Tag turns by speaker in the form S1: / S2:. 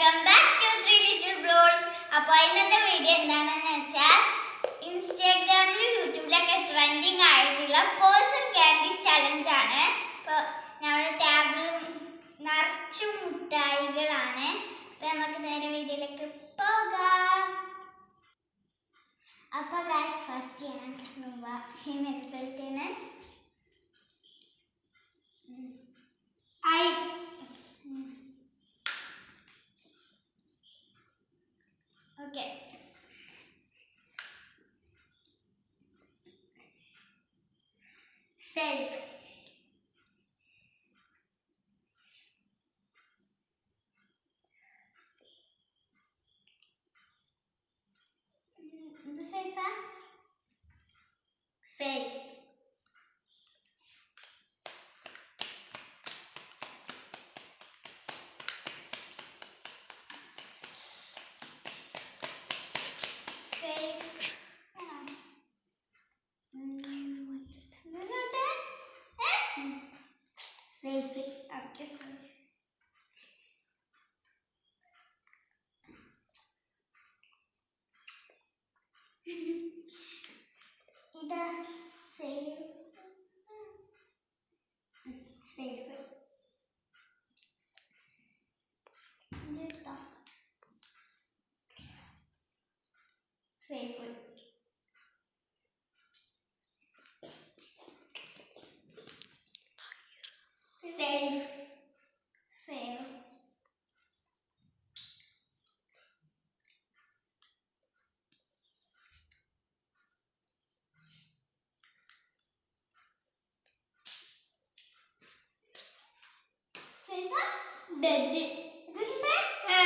S1: Welcome back to three little bloods. അപ്പോൾ ഇന്നത്തെ video എന്താണെന്ന് വെച്ചാൽ ഇൻസ്റ്റാഗ്രാമിലും യൂട്യൂബിലൊക്കെ ട്രെൻഡിങ് ആയിട്ടുള്ള പേഴ്സൺ ക്യാൻഡി ചലഞ്ച് ആണ്. ഇപ്പോൾ നമ്മുടെ ടാബിൽ നിറച്ചു മുട്ടായികളാണ്. അപ്പോൾ നമുക്ക് നേരെ വീഡിയോയിലേക്ക് പോകാം. അപ്പോൾ ഗൈസ് ഫസ്റ്റ് ഞാൻ ഈ റിസൾട്ടിന് Okay. Self. The self. Self. Safe. Okay, sorry. Ida safe. Safe. Jutta. Safe. Safe. Safe. Dead. Isn't it?